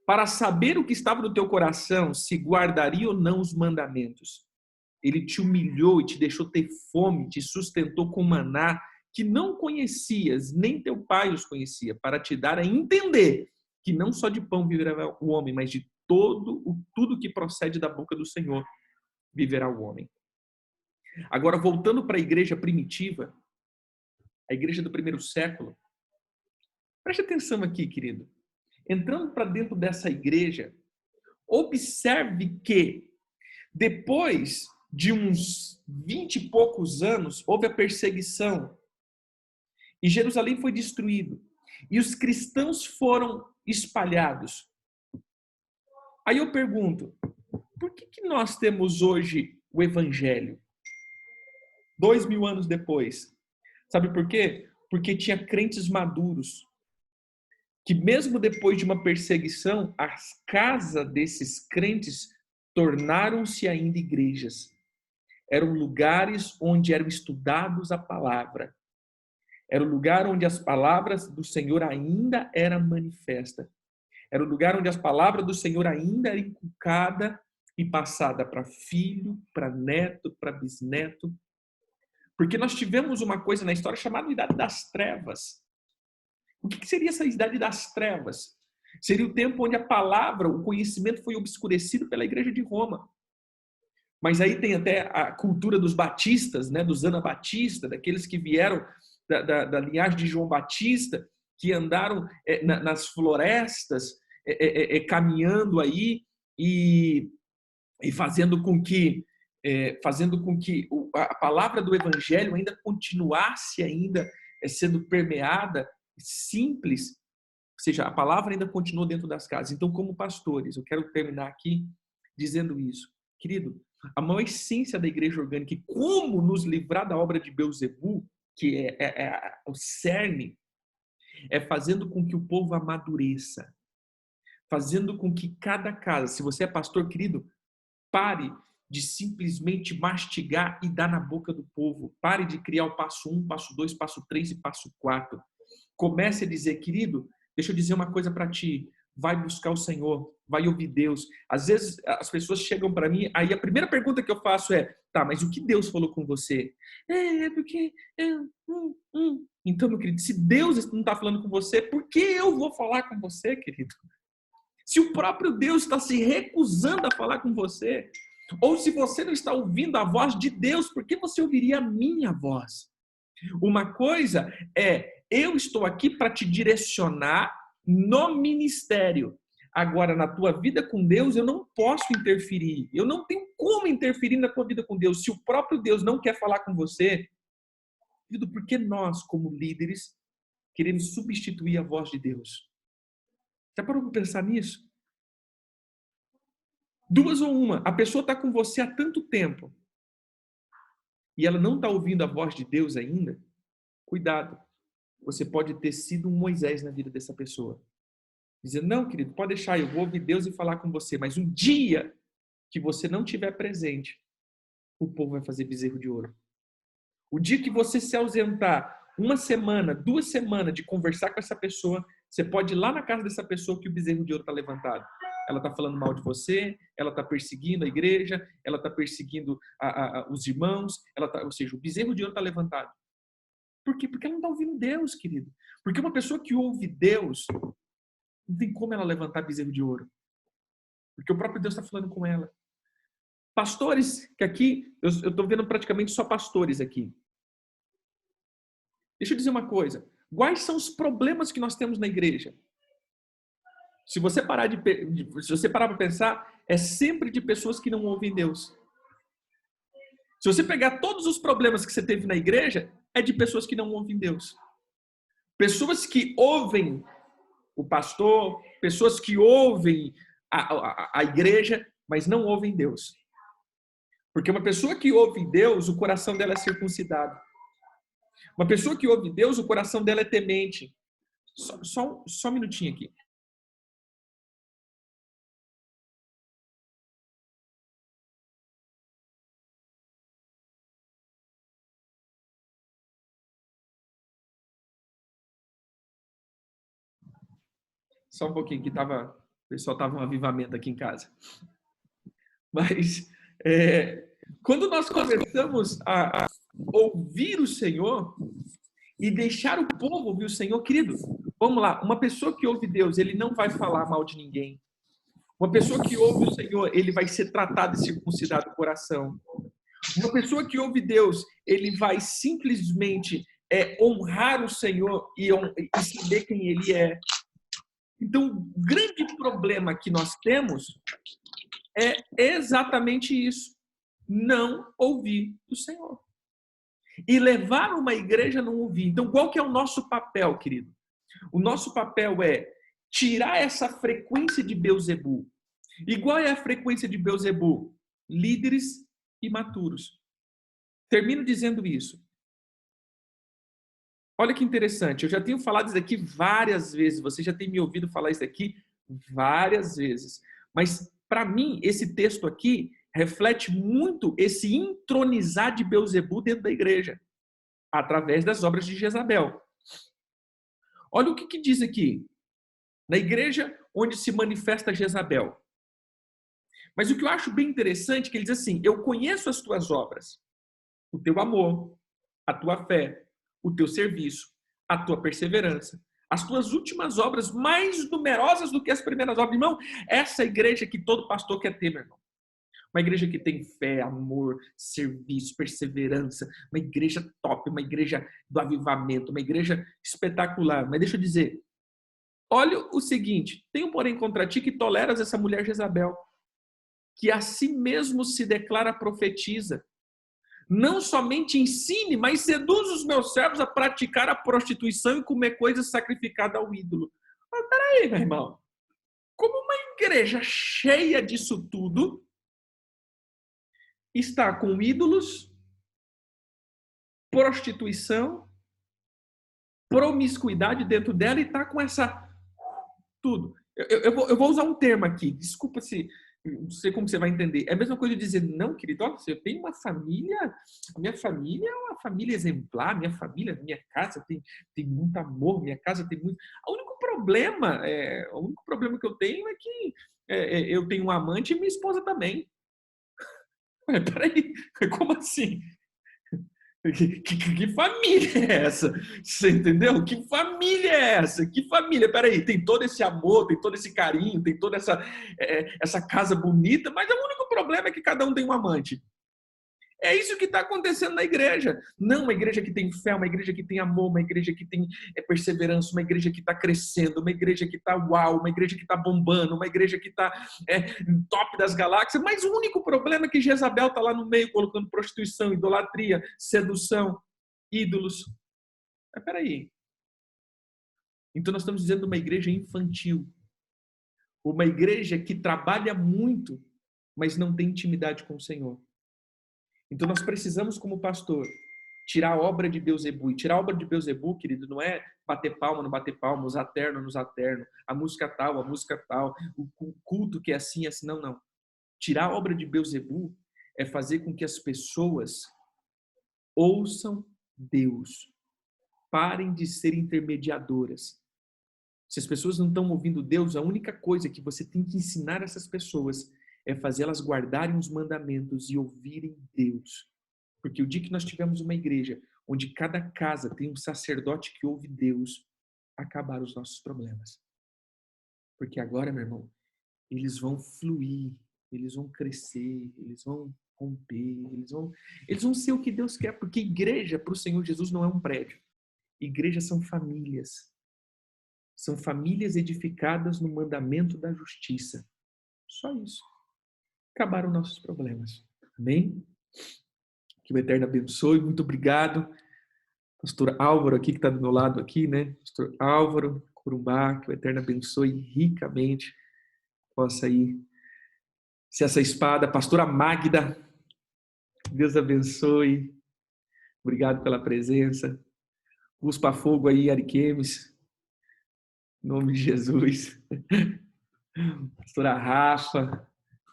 para saber o que estava no teu coração, se guardaria ou não os mandamentos. Ele te humilhou e te deixou ter fome, te sustentou com maná que não conhecias, nem teu pai os conhecia, para te dar a entender que não só de pão viverá o homem, mas de tudo que procede da boca do Senhor viverá o homem. Agora, voltando para a igreja primitiva, a igreja do primeiro século, preste atenção aqui, querido. Entrando para dentro dessa igreja, observe que depois de uns 20 e poucos anos, houve a perseguição e Jerusalém foi destruído e os cristãos foram espalhados. Aí eu pergunto, por que nós temos hoje o evangelho? 2000 anos depois. Sabe por quê? Porque tinha crentes maduros que mesmo depois de uma perseguição, as casas desses crentes tornaram-se ainda igrejas. Eram lugares onde eram estudados a palavra. Era o lugar onde as palavras do Senhor ainda eram manifestas. Era o lugar onde as palavras do Senhor ainda eram inculcadas e passada para filho, para neto, para bisneto. Porque nós tivemos uma coisa na história chamada Idade das Trevas. O que seria essa Idade das Trevas? Seria o tempo onde a palavra, o conhecimento foi obscurecido pela Igreja de Roma. Mas aí tem até a cultura dos batistas, né, dos anabatistas, daqueles que vieram da linhagem de João Batista, que andaram nas florestas, caminhando aí e fazendo com que a palavra do evangelho ainda continuasse ainda sendo permeada, simples, ou seja, a palavra ainda continuou dentro das casas. Então, como pastores, eu quero terminar aqui dizendo isso. Querido, a maior essência da igreja orgânica e como nos livrar da obra de Beelzebul, que é o cerne, é fazendo com que o povo amadureça, fazendo com que cada casa, se você é pastor, querido, pare de simplesmente mastigar e dar na boca do povo. Pare de criar o passo 1, passo 2, passo 3 e passo 4. Comece a dizer, querido, deixa eu dizer uma coisa para ti. Vai buscar o Senhor, vai ouvir Deus. Às vezes as pessoas chegam para mim, aí a primeira pergunta que eu faço é, tá, mas o que Deus falou com você? Porque... Então, meu querido, se Deus não está falando com você, por que eu vou falar com você, querido? Se o próprio Deus está se recusando a falar com você, ou se você não está ouvindo a voz de Deus, por que você ouviria a minha voz? Uma coisa é, eu estou aqui para te direcionar no ministério. Agora, na tua vida com Deus, eu não posso interferir. Eu não tenho como interferir na tua vida com Deus. Se o próprio Deus não quer falar com você, por que nós, como líderes, queremos substituir a voz de Deus? Já parou para pensar nisso? Duas ou uma, a pessoa está com você há tanto tempo e ela não está ouvindo a voz de Deus ainda, cuidado. Você pode ter sido um Moisés na vida dessa pessoa. Dizendo, não, querido, pode deixar, eu vou ouvir Deus e falar com você. Mas um dia que você não estiver presente, o povo vai fazer bezerro de ouro. O dia que você se ausentar, uma semana, 2 semanas de conversar com essa pessoa, você pode ir lá na casa dessa pessoa que o bezerro de ouro está levantado. Ela está falando mal de você, ela está perseguindo a igreja, ela está perseguindo os irmãos, ou seja, o bezerro de ouro está levantado. Por quê? Porque ela não está ouvindo Deus, querido. Porque uma pessoa que ouve Deus, não tem como ela levantar bezerro de ouro. Porque o próprio Deus está falando com ela. Pastores, que aqui, eu estou vendo praticamente só pastores aqui. Deixa eu dizer uma coisa. Quais são os problemas que nós temos na igreja? Se você parar para pensar, é sempre de pessoas que não ouvem Deus. Se você pegar todos os problemas que você teve na igreja, é de pessoas que não ouvem Deus. Pessoas que ouvem o pastor, pessoas que ouvem a igreja, mas não ouvem Deus. Porque uma pessoa que ouve Deus, o coração dela é circuncidado. Uma pessoa que ouve Deus, o coração dela é temente. Só um minutinho aqui. Só um pouquinho, que o pessoal estava um avivamento aqui em casa. Mas quando nós começamos a ouvir o Senhor e deixar o povo ouvir o Senhor, querido, vamos lá, uma pessoa que ouve Deus, ele não vai falar mal de ninguém. Uma pessoa que ouve o Senhor, ele vai ser tratado e circuncidado o coração. Uma pessoa que ouve Deus, ele vai simplesmente honrar o Senhor e saber quem ele é. Então, o grande problema que nós temos é exatamente isso. Não ouvir o Senhor. E levar uma igreja a não ouvir. Então, qual que é o nosso papel, querido? O nosso papel é tirar essa frequência de Beelzebul. E qual é a frequência de Beelzebul? Líderes imaturos. Termino dizendo isso. Olha que interessante, eu já tenho falado isso aqui várias vezes, você já tem me ouvido falar isso aqui várias vezes. Mas, para mim, esse texto aqui reflete muito esse entronizar de Beelzebul dentro da igreja, através das obras de Jezabel. Olha o que diz aqui, na igreja onde se manifesta Jezabel. Mas o que eu acho bem interessante é que ele diz assim, eu conheço as tuas obras, o teu amor, a tua fé, o teu serviço, a tua perseverança, as tuas últimas obras mais numerosas do que as primeiras obras. Irmão, essa igreja que todo pastor quer ter, meu irmão. Uma igreja que tem fé, amor, serviço, perseverança, uma igreja top, uma igreja do avivamento, uma igreja espetacular. Mas deixa eu dizer, olha o seguinte, tenho porém contra ti que toleras essa mulher Jezabel, que a si mesmo se declara profetisa. Não somente ensine, mas seduz os meus servos a praticar a prostituição e comer coisas sacrificadas ao ídolo. Mas peraí, meu irmão. Como uma igreja cheia disso tudo está com ídolos, prostituição, promiscuidade dentro dela e está com essa tudo. Eu vou usar um termo aqui, desculpa se não sei como você vai entender. É a mesma coisa de dizer, não, querido, olha, eu tenho uma família, a minha família é uma família exemplar, minha família, minha casa tem muito amor, minha casa tem muito... O único problema que eu tenho é que eu tenho um amante e minha esposa também. Peraí, como assim? Que família é essa? Você entendeu? Que família é essa? Que família? Peraí, tem todo esse amor, tem todo esse carinho, tem toda essa casa bonita, mas o único problema é que cada um tem um amante. É isso que está acontecendo na igreja. Não uma igreja que tem fé, uma igreja que tem amor, uma igreja que tem perseverança, uma igreja que está crescendo, uma igreja que está uau, uma igreja que está bombando, uma igreja que está top das galáxias. Mas o único problema é que Jezabel está lá no meio colocando prostituição, idolatria, sedução, ídolos. Mas peraí. Então nós estamos dizendo uma igreja infantil. Uma igreja que trabalha muito, mas não tem intimidade com o Senhor. Então nós precisamos, como pastor, tirar a obra de Beelzebul. E tirar a obra de Beelzebul, querido, não é bater palma, não bater palma, usar terno, não usar terno, a música tal, o culto que é assim, assim, não. Tirar a obra de Beelzebul é fazer com que as pessoas ouçam Deus. Parem de ser intermediadoras. Se as pessoas não estão ouvindo Deus, a única coisa que você tem que ensinar essas pessoas é fazer elas guardarem os mandamentos e ouvirem Deus. Porque o dia que nós tivermos uma igreja onde cada casa tem um sacerdote que ouve Deus, acabaram os nossos problemas. Porque agora, meu irmão, eles vão fluir, eles vão crescer, eles vão romper, eles vão ser o que Deus quer. Porque igreja para o Senhor Jesus não é um prédio. Igreja são famílias. São famílias edificadas no mandamento da justiça. Só isso. Acabaram nossos problemas. Amém? Que o Eterno abençoe. Muito obrigado. Pastor Álvaro aqui, que está do meu lado aqui, né? Pastor Álvaro Corumbá, que o Eterno abençoe ricamente. Possa aí ser essa espada. Pastora Magda, Deus abençoe. Obrigado pela presença. Cuspa fogo aí, Ariquemes. Em nome de Jesus. Pastora Rafa,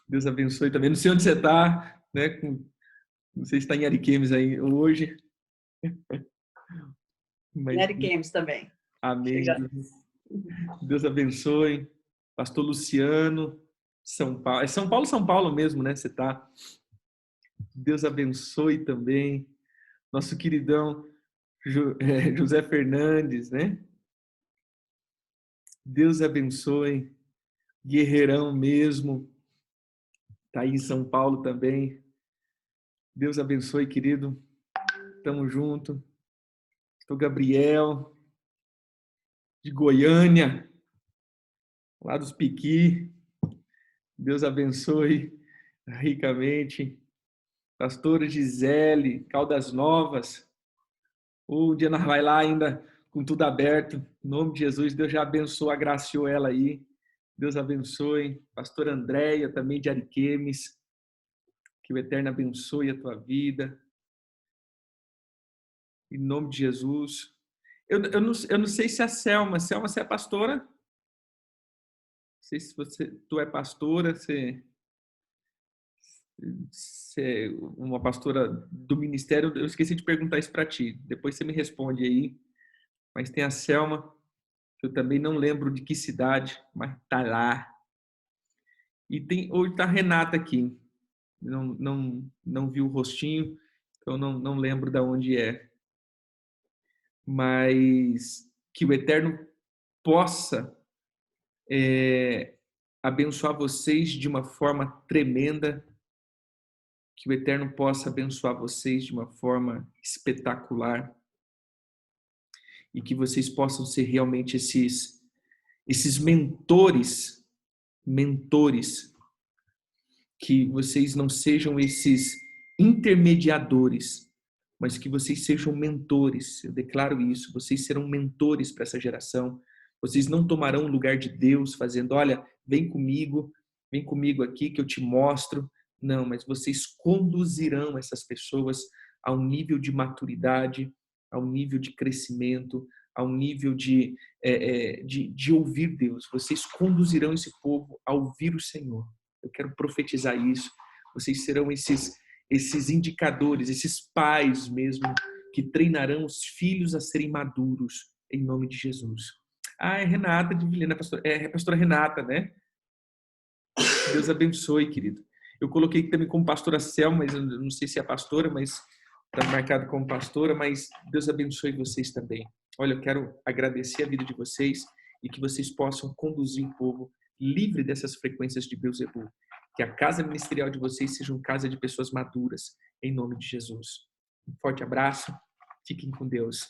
Deus abençoe também. Não sei onde você está, né? Não sei se está em Ariquemes aí hoje. Mas... Mary Games também. Amém. Deus abençoe. Pastor Luciano, São Paulo. É São Paulo mesmo, né? Você está. Deus abençoe também. Nosso queridão José Fernandes, né? Deus abençoe. Guerreirão mesmo. Está aí em São Paulo também. Deus abençoe, querido. Tamo junto. Pastor Gabriel, de Goiânia, lá dos Piqui. Deus abençoe ricamente. Pastora Gisele, Caldas Novas. Um dia nós vai lá ainda com tudo aberto. Em nome de Jesus, Deus já abençoou, agraciou ela aí. Deus abençoe. Pastora Andréia, também de Ariquemes. Que o Eterno abençoe a tua vida. Em nome de Jesus. Eu não sei se a Selma, você é pastora? Não sei se tu é pastora, você é uma pastora do ministério. Eu esqueci de perguntar isso para ti. Depois você me responde aí. Mas tem a Selma, que eu também não lembro de que cidade, mas tá lá. E hoje tá a Renata aqui. Não vi o rostinho, então não lembro de onde é. Mas que o Eterno possa abençoar vocês de uma forma tremenda, que o Eterno possa abençoar vocês de uma forma espetacular e que vocês possam ser realmente esses mentores, que vocês não sejam esses intermediadores, mas que vocês sejam mentores. Eu declaro isso, vocês serão mentores para essa geração. Vocês não tomarão o lugar de Deus fazendo, olha, vem comigo aqui que eu te mostro. Não, mas vocês conduzirão essas pessoas a um nível de maturidade, a um nível de crescimento, a um nível de ouvir Deus. Vocês conduzirão esse povo a ouvir o Senhor. Eu quero profetizar isso. Vocês serão esses indicadores, esses pais mesmo, que treinarão os filhos a serem maduros, em nome de Jesus. É Renata de Vilhena, é a pastora Renata, né? Deus abençoe, querido. Eu coloquei também como pastora Selma, mas eu não sei se é pastora, mas está marcado como pastora, mas Deus abençoe vocês também. Olha, eu quero agradecer a vida de vocês e que vocês possam conduzir o povo livre dessas frequências de Beelzebul. Que a casa ministerial de vocês seja uma casa de pessoas maduras, em nome de Jesus. Um forte abraço, fiquem com Deus.